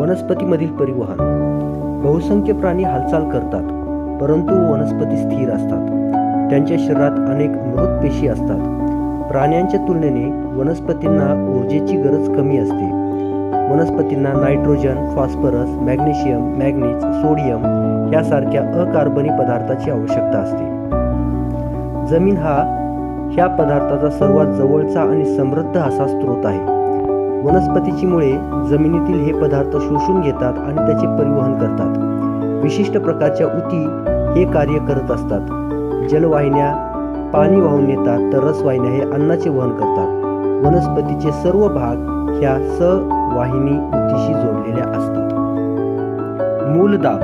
वनस्पतीमधील परिवहन. बहुसंख्य प्राणी हालचाल करतात, परंतु वनस्पती स्थिर असतात. त्यांच्या शरीरात अनेक मृत पेशी असतात. प्राण्यांच्या तुलनेने वनस्पतींना ऊर्जेची गरज कमी असते. वनस्पतींना nitrogen, phosphorus, magnesium, manganese, sodium यासारख्या अकार्बनी पदार्थाची आवश्यकता असते. जमीन ह्या पदार्थाचा सर्वात जवळचा आणि समृद्ध असा स्रोत आहे. वनस्पतीची मुळे जमिनीतील हे पदार्थ शोषून घेतात आणि त्याचे परिवहन करतात. विशिष्ट प्रकारच्या ऊती हे कार्य करत असतात. जलवाहिन्या पाणी वाहून नेतात, तर रसवाहिन्या हे अन्नाचे वहन करतात. वनस्पतीचे सर्व भाग ह्या सवाहिनी ऊतीशी जोडलेल्या असतात. मूलदाब.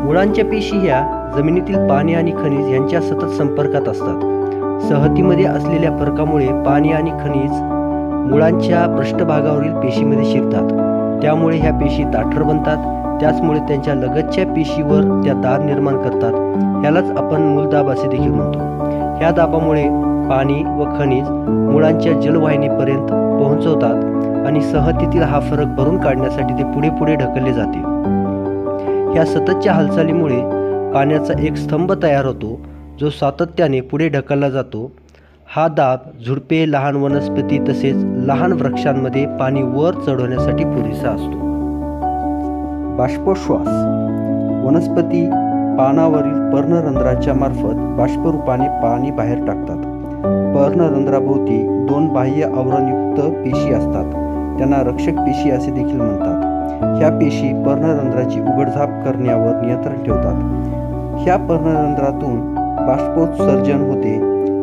मुळांच्या पेशी ह्या जमिनीतील पाणी आणि खनिज यांच्या सतत संपर्कात असतात. सहतीमध्ये असलेल्या फरकामुळे पाणी आणि खनिज मुळांच्या पृष्ठभागावरील पेशीमध्ये शिरतात. त्यामुळे ह्या पेशी ताठर बनतात. त्याचमुळे त्यांच्या लगतच्या पेशीवर त्या दाब निर्माण करतात. ह्यालाच आपण मूलदाब असे देखील म्हणतो. ह्या दाबामुळे पाणी व खनिज मुळांच्या जलवाहिनीपर्यंत पोहोचवतात आणि सहतीतील हा फरक भरून काढण्यासाठी ते पुढे पुढे ढकलले जाते. ह्या सततच्या हालचालीमुळे पाण्याचा एक स्तंभ तयार होतो, जो सातत्याने पुढे ढकलला जातो. हा दाब झुडपे, लहान वनस्पती तसेच लहान वृक्षांमध्ये पाणी वर चढवण्यासाठी पुरेसा असतो. बाष्पोश्वास. वनस्पती पानावरील पर्णरंध्राच्या मार्फत बाष्परूपाने पाणी बाहेर टाकतात. पर्णरंध्राभोवती 2 बाह्य आवरणयुक्त पेशी असतात. त्यांना रक्षक पेशी असे देखील म्हणतात. ह्या पेशी पर्णरंध्राची उघडझाप करण्यावर नियंत्रण ठेवतात. ह्या पर्णरंध्रातून बाष्पोत्सर्जन होते.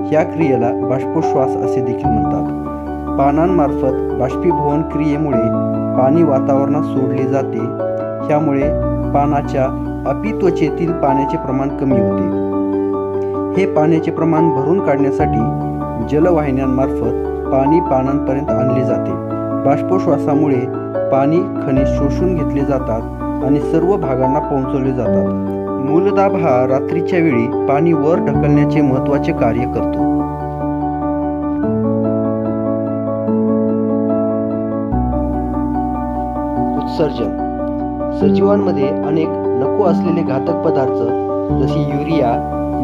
ह्या क्रियेला बाष्पोश्वास असे देखील म्हणतात. पानांमार्फत बाष्पीभवन क्रियेमुळे पाणी वातावरणात सोडले जाते. ह्यामुळे पानाच्या अपित्वचेतील पाण्याचे प्रमाण कमी होते. हे पाण्याचे प्रमाण भरून काढण्यासाठी जलवाहिन्यांमार्फत पाणी पानांपर्यंत आणले जाते. बाष्पोश्वासामुळे पाणी खनिज शोषून घेतले जातात आणि सर्व भागांना पोहोचवले जातात. मूलदाब हा रात्रीच्या वेळी पाणी वर ढकलण्याचे महत्त्वाचे कार्य करतो. उत्सर्जन. सजीवांमध्ये अनेक नको असलेले घातक पदार्थ जसे युरिया,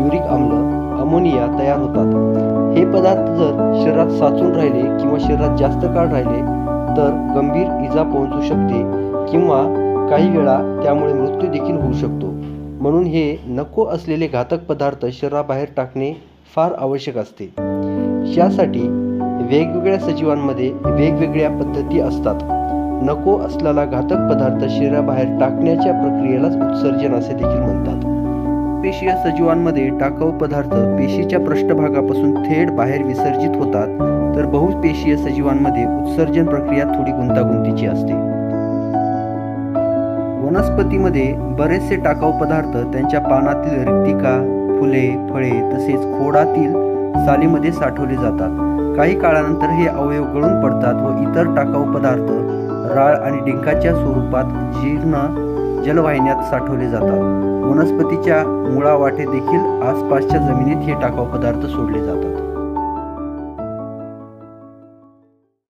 युरिक आम्ल, अमोनिया तयार होतात. हे पदार्थ जर शरीरात साचून राहिले किंवा शरीरात जास्त काळ राहिले तर गंभीर इजा पोहोचू शकते किंवा काही वेळा त्यामुळे मृत्यू देखील होऊ शकतो. म्हणून हे नको असलेले घातक पदार्थ शरीराबाहेर टाकणे फार आवश्यक असते. यासाठी वेगवेगळ्या सजीवांमध्ये वेगवेगळ्या पद्धती असतात. नको असलेला घातक पदार्थ शरीराबाहेर टाकण्याच्या प्रक्रियेलाच उत्सर्जन असे देखील म्हणतात. पेशीय सजीवांमध्ये टाकाऊ पदार्थ पेशीच्या पृष्ठभागापासून थेट बाहेर विसर्जित होतात, तर बहुपेशीय सजीवांमध्ये उत्सर्जन प्रक्रिया थोडी गुंतागुंतीची असते. वनस्पतीमध्ये बरेचसे टाकाऊ पदार्थ त्यांच्या पानातील रिक्तिका, फुले, फळे तसेच खोडातील सालीमध्ये साठवले जातात. काही काळानंतर हे अवयव गळून पडतात व इतर टाकाऊ पदार्थ राळ आणि डिंकाच्या स्वरूपात जीर्ण जलवाहिन्यात साठवले जातात. वनस्पतीच्या मुळावाटे देखील आसपासच्या जमिनीत हे टाकाऊ पदार्थ सोडले जातात.